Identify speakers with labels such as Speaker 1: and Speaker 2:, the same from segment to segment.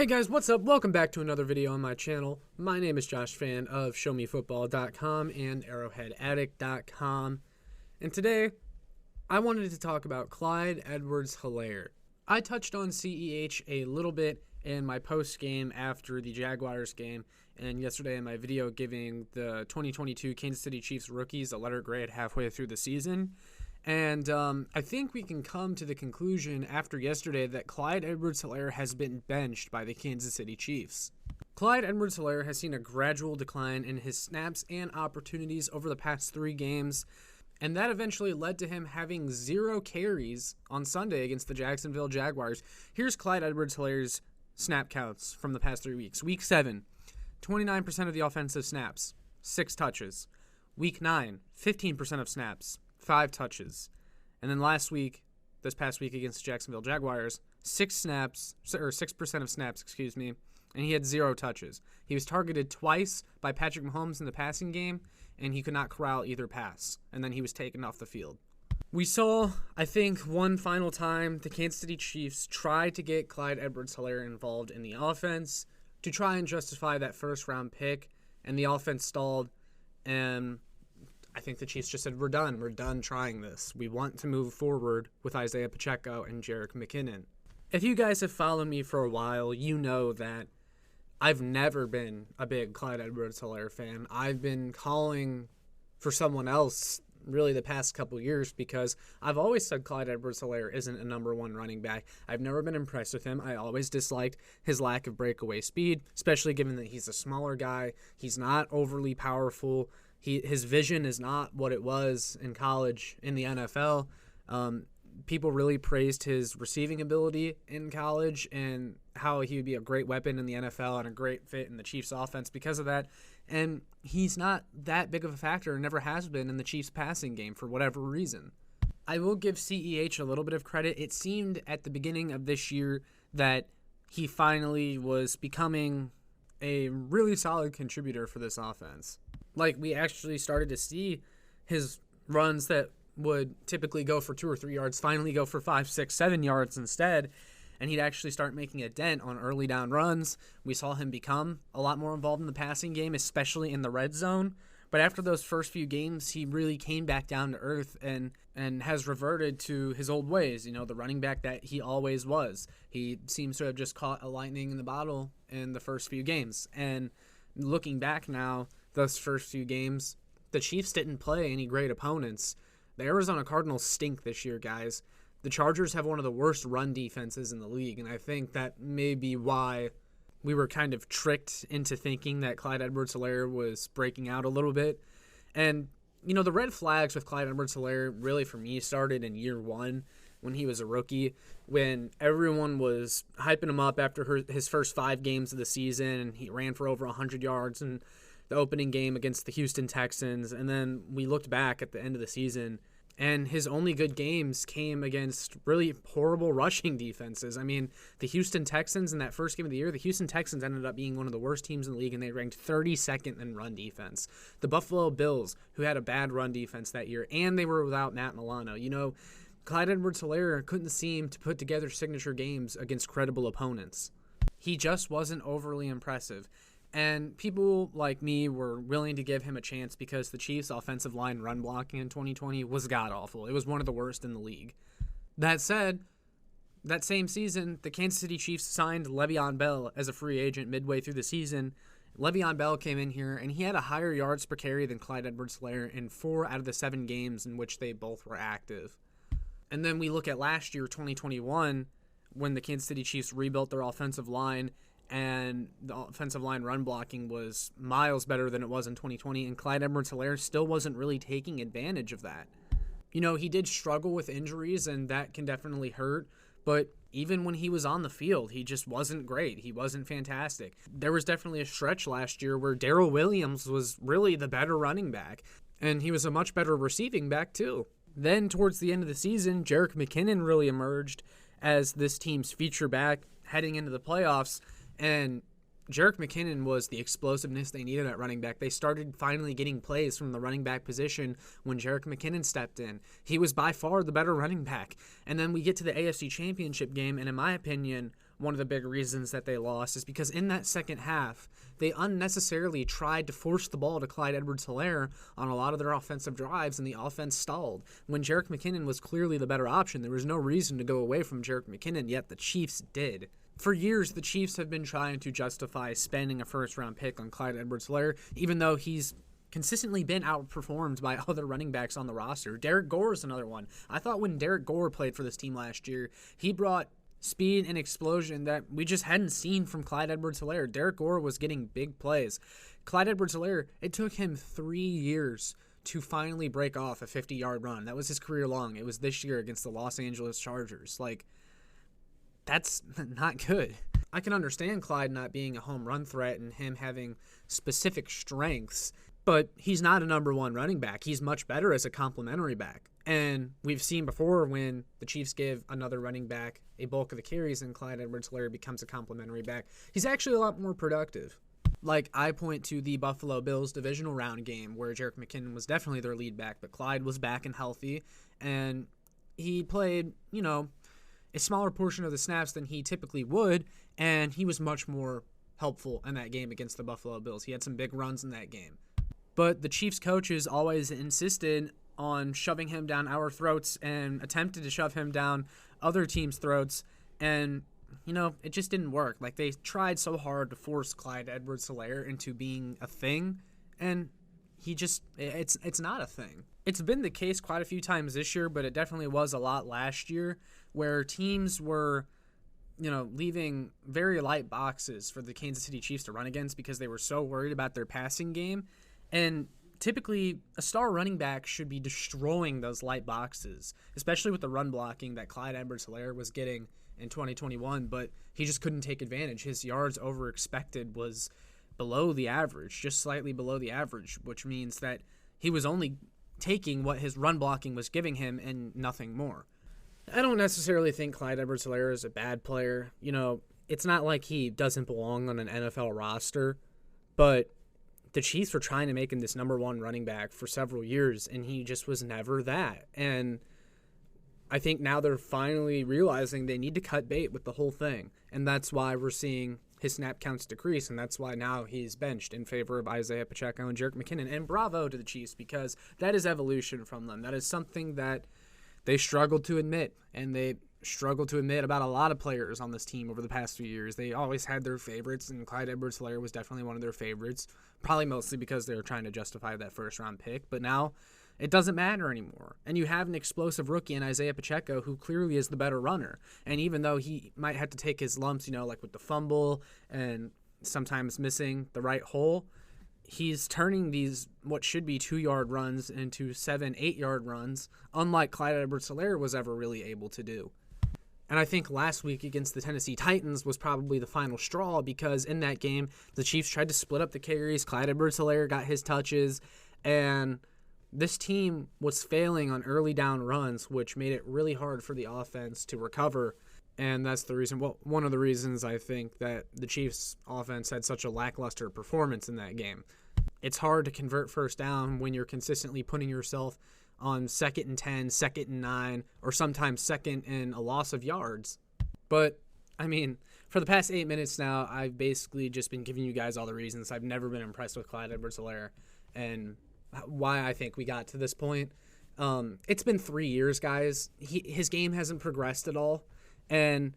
Speaker 1: Hey guys, what's up? Welcome back to another video on my channel. My name is Josh Fan of ShowMeFootball.com and ArrowheadAddict.com. And today, I wanted to talk about Clyde Edwards-Helaire. I touched on CEH a little bit in my post-game after the Jaguars game, and yesterday in my video giving the 2022 Kansas City Chiefs rookies a letter grade halfway through the season. And I think we can come to the conclusion after yesterday that Clyde Edwards-Helaire has been benched by the Kansas City Chiefs. Clyde Edwards-Helaire has seen a gradual decline in his snaps and opportunities over the past 3 games, and that eventually led to him having 0 carries on Sunday against the Jacksonville Jaguars. Here's Clyde Edwards-Helaire's snap counts from the past 3 weeks. Week 7, 29% of the offensive snaps, 6 touches. Week 9, 15% of snaps, 5 touches. And then this past week against the Jacksonville Jaguars, 6% of snaps, and he had 0 touches. He was targeted twice by Patrick Mahomes in the passing game, and he could not corral either pass. And then he was taken off the field. We saw, I think, one final time the Kansas City Chiefs tried to get Clyde Edwards-Helaire involved in the offense to try and justify that first-round pick, and the offense stalled, and I think the Chiefs just said, we're done. We're done trying this. We want to move forward with Isaiah Pacheco and Jerick McKinnon. If you guys have followed me for a while, you know that I've never been a big Clyde Edwards-Helaire fan. I've been calling for someone else really the past couple years because I've always said Clyde Edwards-Helaire isn't a number 1 running back. I've never been impressed with him. I always disliked his lack of breakaway speed, especially given that he's a smaller guy. He's not overly powerful. His vision is not what it was in college in the NFL. People really praised his receiving ability in college and how he would be a great weapon in the NFL and a great fit in the Chiefs offense because of that. And he's not that big of a factor and never has been in the Chiefs passing game for whatever reason. I will give CEH a little bit of credit. It seemed at the beginning of this year that he finally was becoming a really solid contributor for this offense. Like, we actually started to see his runs that would typically go for 2 or 3 yards finally go for 5, 6, 7 yards instead, and he'd actually start making a dent on early down runs. We saw him become a lot more involved in the passing game, especially in the red zone. But after those first few games, he really came back down to earth and has reverted to his old ways, the running back that he always was. He seems to have just caught a lightning in the bottle in the first few games. And looking back now, those first few games, the Chiefs didn't play any great opponents. The Arizona Cardinals stink this year, guys. The Chargers have one of the worst run defenses in the league, and I think that may be why we were kind of tricked into thinking that Clyde Edwards-Helaire was breaking out a little bit. And, the red flags with Clyde Edwards-Helaire really for me started in year 1 when he was a rookie, when everyone was hyping him up after his first 5 games of the season, and he ran for over 100 yards and the opening game against the Houston Texans, and then we looked back at the end of the season, and his only good games came against really horrible rushing defenses. I mean, the Houston Texans in that first game of the year, the Houston Texans ended up being one of the worst teams in the league, and they ranked 32nd in run defense. The Buffalo Bills, who had a bad run defense that year, and they were without Matt Milano. Clyde Edwards-Helaire couldn't seem to put together signature games against credible opponents. He just wasn't overly impressive. And people like me were willing to give him a chance because the Chiefs' offensive line run blocking in 2020 was god-awful. It was one of the worst in the league. That said, that same season, the Kansas City Chiefs signed Le'Veon Bell as a free agent midway through the season. Le'Veon Bell came in here, and he had a higher yards per carry than Clyde Edwards-Helaire in 4 out of the 7 games in which they both were active. And then we look at last year, 2021, when the Kansas City Chiefs rebuilt their offensive line, and the offensive line run blocking was miles better than it was in 2020, and Clyde Edwards-Helaire still wasn't really taking advantage of that. He did struggle with injuries, and that can definitely hurt, but even when he was on the field, he just wasn't great. He wasn't fantastic. There was definitely a stretch last year where Darrell Williams was really the better running back, and he was a much better receiving back too. Then towards the end of the season, Jerick McKinnon really emerged as this team's feature back heading into the playoffs, and Jerick McKinnon was the explosiveness they needed at running back. They started finally getting plays from the running back position when Jerick McKinnon stepped in. He was by far the better running back. And then we get to the AFC Championship game, and in my opinion, one of the big reasons that they lost is because in that second half, they unnecessarily tried to force the ball to Clyde Edwards-Helaire on a lot of their offensive drives, and the offense stalled. When Jerick McKinnon was clearly the better option, there was no reason to go away from Jerick McKinnon, yet the Chiefs did. For years, the Chiefs have been trying to justify spending a first-round pick on Clyde Edwards-Helaire, even though he's consistently been outperformed by other running backs on the roster. Derek Gore is another one. I thought when Derek Gore played for this team last year, he brought speed and explosion that we just hadn't seen from Clyde Edwards-Helaire. Derek Gore was getting big plays. Clyde Edwards-Helaire, it took him 3 years to finally break off a 50-yard run. That was his career long. It was this year against the Los Angeles Chargers. That's not good. I can understand Clyde not being a home run threat and him having specific strengths, but he's not a number one running back. He's much better as a complementary back. And we've seen before when the Chiefs give another running back a bulk of the carries and Clyde Edwards-Helaire becomes a complementary back, he's actually a lot more productive. I point to the Buffalo Bills divisional round game where Jerick McKinnon was definitely their lead back, but Clyde was back and healthy, and he played, a smaller portion of the snaps than he typically would, and he was much more helpful in that game against the Buffalo Bills. He had some big runs in that game. But the Chiefs coaches always insisted on shoving him down our throats and attempted to shove him down other teams' throats, and it just didn't work. They tried so hard to force Clyde Edwards-Helaire into being a thing, and it's not a thing. It's been the case quite a few times this year, but it definitely was a lot last year, where teams were leaving very light boxes for the Kansas City Chiefs to run against because they were so worried about their passing game. And typically, a star running back should be destroying those light boxes, especially with the run blocking that Clyde Edwards-Helaire was getting in 2021, but he just couldn't take advantage. His yards over expected was below the average, just slightly below the average, which means that he was only taking what his run blocking was giving him and nothing more. I don't necessarily think Clyde Edwards-Helaire is a bad player. It's not like he doesn't belong on an NFL roster, but the Chiefs were trying to make him this number one running back for several years, and he just was never that. And I think now they're finally realizing they need to cut bait with the whole thing, and that's why we're seeing his snap counts decrease, and that's why now he's benched in favor of Isaiah Pacheco and Jerick McKinnon. And bravo to the Chiefs, because that is evolution from them. That is something that they struggled to admit, and they struggled to admit about a lot of players on this team over the past few years. They always had their favorites, and Clyde Edwards-Helaire was definitely one of their favorites, probably mostly because they were trying to justify that first-round pick. But now it doesn't matter anymore. And you have an explosive rookie in Isaiah Pacheco who clearly is the better runner. And even though he might have to take his lumps, with the fumble and sometimes missing the right hole, he's turning these what should be 2-yard runs into 7-8-yard runs, unlike Clyde Edwards-Helaire was ever really able to do. And I think last week against the Tennessee Titans was probably the final straw, because in that game, the Chiefs tried to split up the carries. Clyde Edwards-Helaire got his touches, and this team was failing on early down runs, which made it really hard for the offense to recover. And that's the reason, one of the reasons I think that the Chiefs offense had such a lackluster performance in that game. It's hard to convert first down when you're consistently putting yourself on 2nd and 10, 2nd and 9, or sometimes 2nd and a loss of yards. But, for the past 8 minutes now, I've basically just been giving you guys all the reasons I've never been impressed with Clyde Edwards-Helaire and why I think we got to this point. It's been 3 years, guys. His game hasn't progressed at all. And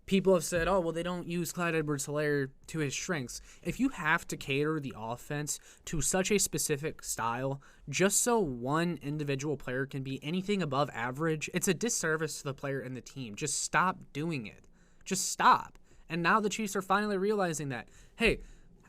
Speaker 1: people have said, they don't use Clyde Edwards-Helaire to his strengths. If you have to cater the offense to such a specific style just so one individual player can be anything above average, it's a disservice to the player and the team. Just stop doing it. Just stop. And now the Chiefs are finally realizing that, hey,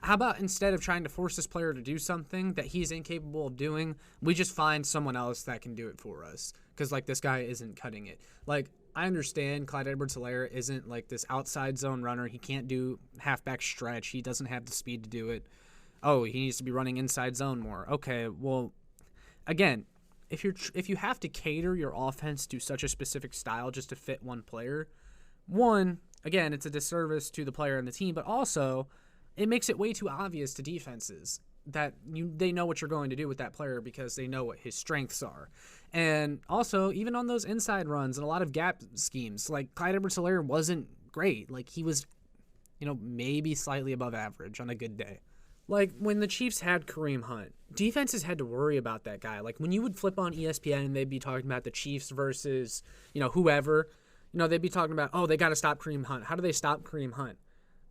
Speaker 1: how about instead of trying to force this player to do something that he's incapable of doing, we just find someone else that can do it for us? Because, this guy isn't cutting it. I understand Clyde Edwards-Helaire isn't this outside zone runner. He can't do halfback stretch. He doesn't have the speed to do it. He needs to be running inside zone more. Okay, well, again, if you have to cater your offense to such a specific style just to fit one player, again, it's a disservice to the player and the team, but also it makes it way too obvious to defenses that they know what you're going to do with that player because they know what his strengths are. And also, even on those inside runs and a lot of gap schemes, Clyde Edwards-Helaire wasn't great. Like, he was, maybe slightly above average on a good day. Like, when the Chiefs had Kareem Hunt, defenses had to worry about that guy. Like, when you would flip on ESPN and they'd be talking about the Chiefs versus, whoever, they'd be talking about, oh, they got to stop Kareem Hunt. How do they stop Kareem Hunt?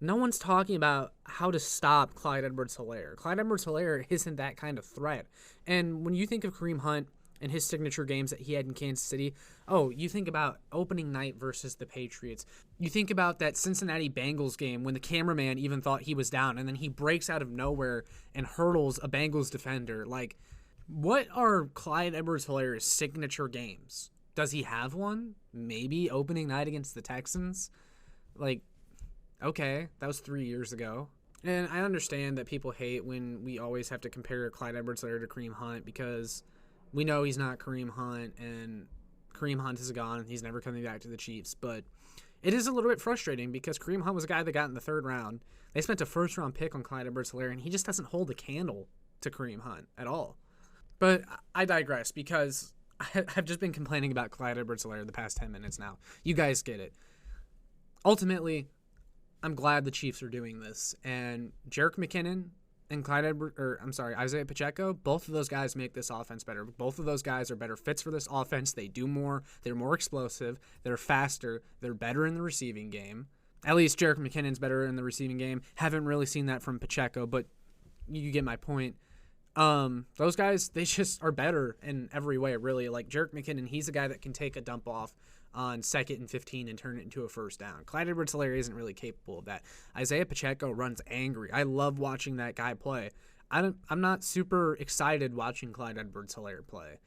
Speaker 1: No one's talking about how to stop Clyde Edwards-Helaire. Clyde Edwards-Helaire isn't that kind of threat. And when you think of Kareem Hunt and his signature games that he had in Kansas City, you think about opening night versus the Patriots. You think about that Cincinnati Bengals game when the cameraman even thought he was down, and then he breaks out of nowhere and hurdles a Bengals defender. Like, what are Clyde Edwards-Helaire's signature games? Does he have one? Maybe opening night against the Texans? Like, okay, that was 3 years ago. And I understand that people hate when we always have to compare Clyde Edwards-Helaire to Kareem Hunt because we know he's not Kareem Hunt, and Kareem Hunt is gone, and he's never coming back to the Chiefs. But it is a little bit frustrating because Kareem Hunt was a guy that got in the third round. They spent a first-round pick on Clyde Edwards-Helaire, and he just doesn't hold a candle to Kareem Hunt at all. But I digress because I've just been complaining about Clyde Edwards-Helaire the past 10 minutes now. You guys get it. Ultimately, I'm glad the Chiefs are doing this. And Jerick McKinnon and Isaiah Pacheco, both of those guys make this offense better. Both of those guys are better fits for this offense. They do more. They're more explosive. They're faster. They're better in the receiving game. At least Jerick McKinnon's better in the receiving game. Haven't really seen that from Pacheco, but you get my point. Those guys, they just are better in every way, really. Like Jerick McKinnon, he's a guy that can take a dump off on 2nd and 15 and turn it into a first down. Clyde Edwards-Helaire isn't really capable of that. Isaiah Pacheco runs angry. I love watching that guy play. I'm not super excited watching Clyde Edwards-Helaire play.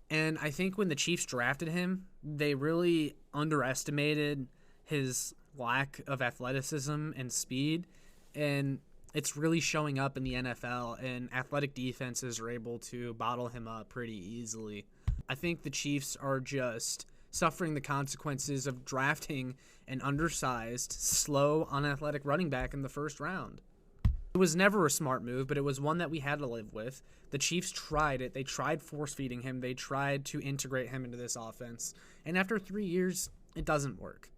Speaker 1: And I think when the Chiefs drafted him, they really underestimated his lack of athleticism and speed. And it's really showing up in the NFL, and athletic defenses are able to bottle him up pretty easily. I think the Chiefs are just suffering the consequences of drafting an undersized, slow, unathletic running back in the first round. It was never a smart move, but it was one that we had to live with. The Chiefs tried it. They tried force-feeding him. They tried to integrate him into this offense. And after 3 years, it doesn't work.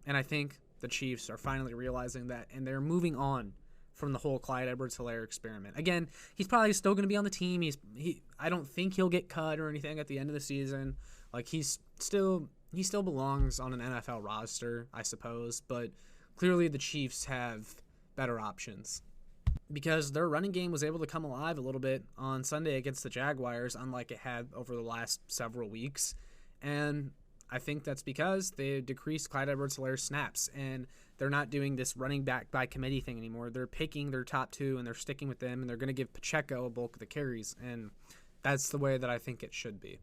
Speaker 1: And I think the Chiefs are finally realizing that, and they're moving on from the whole Clyde Edwards-Helaire experiment. Again, he's probably still going to be on the team. I don't think he'll get cut or anything at the end of the season. Like, he still belongs on an NFL roster, I suppose, but clearly the Chiefs have better options because their running game was able to come alive a little bit on Sunday against the Jaguars, unlike it had over the last several weeks. And I think that's because they decreased Clyde Edwards-Helaire's snaps, and they're not doing this running back by committee thing anymore. They're picking their top two, and they're sticking with them, and they're going to give Pacheco a bulk of the carries, and that's the way that I think it should be.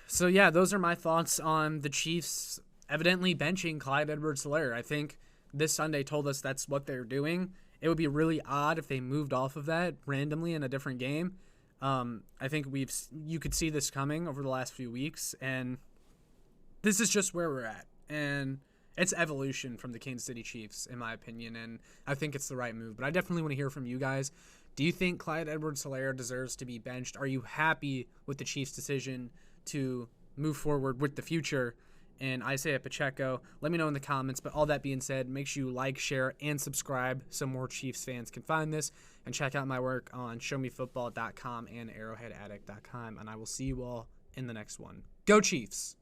Speaker 1: So, yeah, those are my thoughts on the Chiefs evidently benching Clyde Edwards-Helaire. I think this Sunday told us that's what they're doing. It would be really odd if they moved off of that randomly in a different game. I think you could see this coming over the last few weeks, and this is just where we're at. And it's evolution from the Kansas City Chiefs, in my opinion, and I think it's the right move. But I definitely want to hear from you guys. Do you think Clyde Edwards-Helaire deserves to be benched? Are you happy with the Chiefs' decision to move forward with the future and Isaiah Pacheco? Let me know in the comments. But all that being said, make sure you like, share, and subscribe so more Chiefs fans can find this. And check out my work on showmefootball.com and arrowheadaddict.com. And I will see you all in the next one. Go Chiefs!